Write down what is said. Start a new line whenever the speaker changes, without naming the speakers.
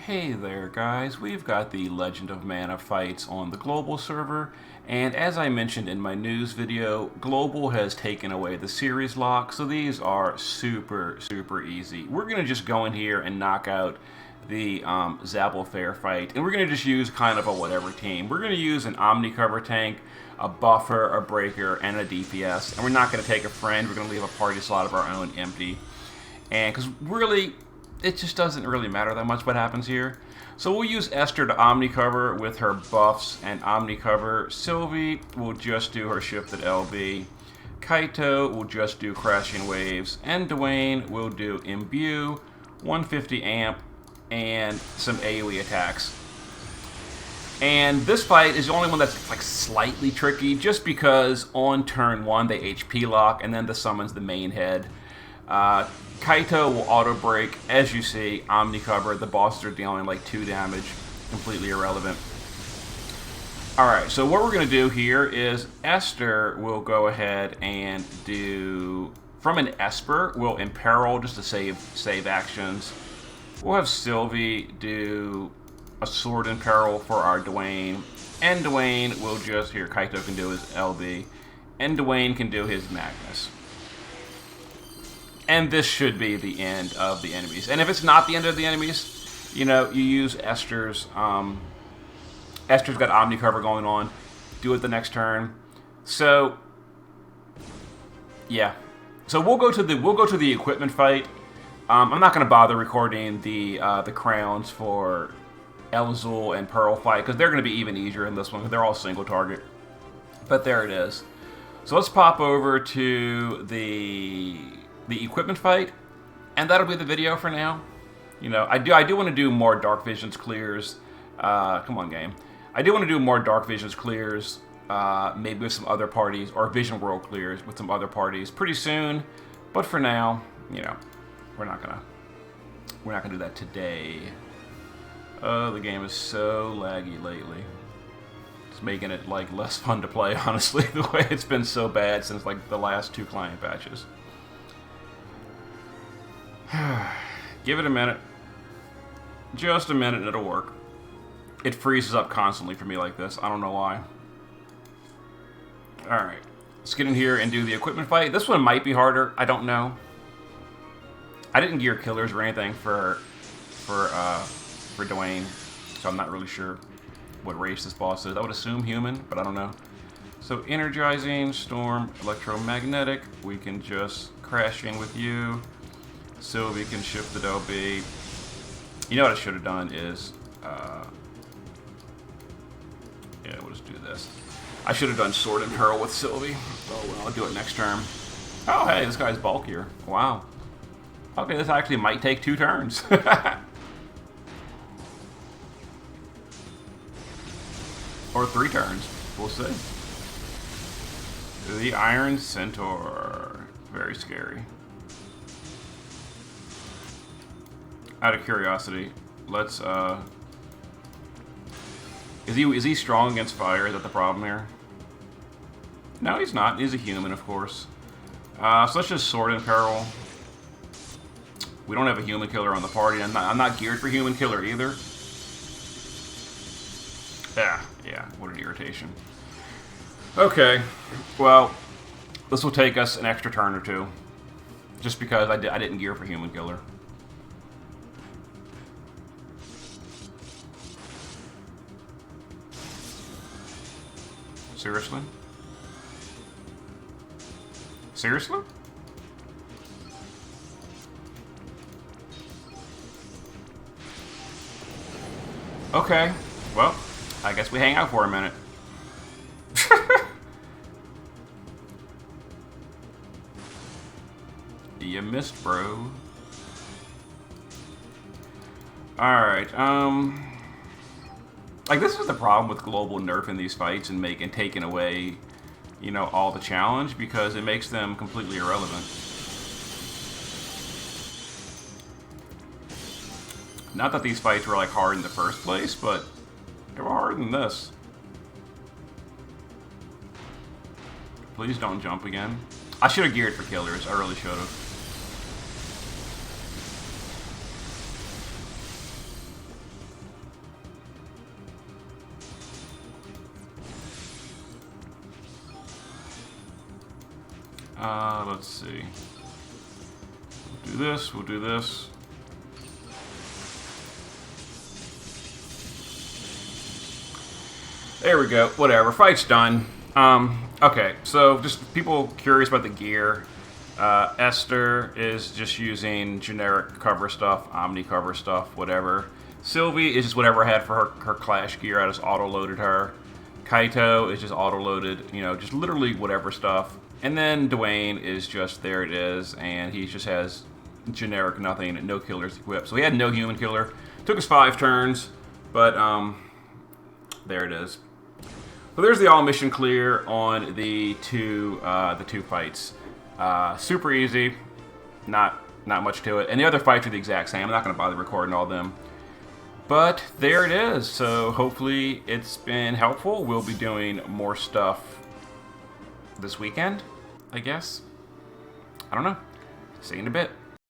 Hey there guys, we've got the Legend of Mana fights on the global server, and as I mentioned in my news video, global has taken away the series lock, so these are super easy. We're going to just go in here and knock out the Zabel Fair fight, and we're going to just use kind of a whatever team. We're going to use an Omni cover tank, a buffer, a breaker, and a DPS, and we're not going to take a friend. We're going to leave a party slot of our own empty, and because really it just doesn't really matter that much what happens here. So we'll use Esther to Omni cover with her buffs and Omni cover. Sylvie will just do her shifted LB. Kaito will just do crashing waves. And Dwayne will do imbue, 150 amp, and some AoE attacks. And this fight is the only one that's like slightly tricky just because on turn 1 they HP lock and then the summons the main head. Kaito will auto break, as you see, Omni cover. The bosses are dealing like 2 damage, completely irrelevant. Alright, so what we're going to do here is Esther will go ahead and do, from an Esper, we'll imperil just to save actions. We'll have Sylvie do a sword imperil for our Dwayne, and Dwayne will just, here, Kaito can do his LB, and Dwayne can do his Magnus. And this should be the end of the enemies. And if it's not the end of the enemies, you know, you use Esther's. Esther's got Omni cover going on. Do it the next turn. So, yeah. So we'll go to the equipment fight. I'm not going to bother recording the crowns for Elazul and Pearl fight because they're going to be even easier in this one because they're all single target. But there it is. So let's pop over to the equipment fight, and that'll be the video for now. You know, I do want to do more Dark Visions clears. Come on, game. I do want to do more Dark Visions clears, maybe with some other parties, or Vision World clears with some other parties pretty soon. But for now, you know, we're not gonna do that today. Oh, the game is so laggy lately. It's making it like less fun to play, honestly. The way it's been so bad since like the last 2 client patches. Give it a minute. Just a minute and it'll work. It freezes up constantly for me like this. I don't know why. Alright. Let's get in here and do the equipment fight. This one might be harder. I don't know. I didn't gear killers or anything for Dwayne. So I'm not really sure what race this boss is. I would assume human, but I don't know. So energizing, storm, electromagnetic. We can just crash in with you. Sylvie can shift the LB. You know what I should have done is, yeah, we'll just do this. I should have done Sword and Pearl with Sylvie. Oh well, I'll do it next turn. Oh hey, this guy's bulkier. Wow. Okay, this actually might take 2 turns. Or 3 turns. We'll see. The Iron Centaur. Very scary. Out of curiosity, let's, is he strong against fire? Is that the problem here? No, he's not. He's a human, of course. So let's just Sword in Peril. We don't have a human killer on the party. I'm not geared for human killer either. Yeah, what an irritation. Okay, well, this will take us an extra turn or 2. Just because I didn't gear for human killer. Seriously? Seriously? Okay, well, I guess we hang out for a minute. You missed, bro. Alright, like, this is the problem with global nerfing these fights and taking away, you know, all the challenge, because it makes them completely irrelevant. Not that these fights were, like, hard in the first place, but they were harder than this. Please don't jump again. I should have geared for killers. I really should have. Let's see. We'll do this. We'll do this. There we go. Whatever. Fight's done. Okay, so just people curious about the gear. Esther is just using generic cover stuff, Omni cover stuff, whatever. Sylvie is just whatever I had for her Clash gear. I just auto-loaded her. Kaito is just auto-loaded, you know, just literally whatever stuff. And then Dwayne is just, there it is, and he just has generic nothing, no killers equipped. So he had no human killer. Took us 5 turns, but there it is. So there's the all mission clear on the two fights. Super easy, not much to it. And the other fights are the exact same. I'm not going to bother recording all of them. But there it is. So hopefully it's been helpful. We'll be doing more stuff this weekend, I guess. I don't know. See you in a bit.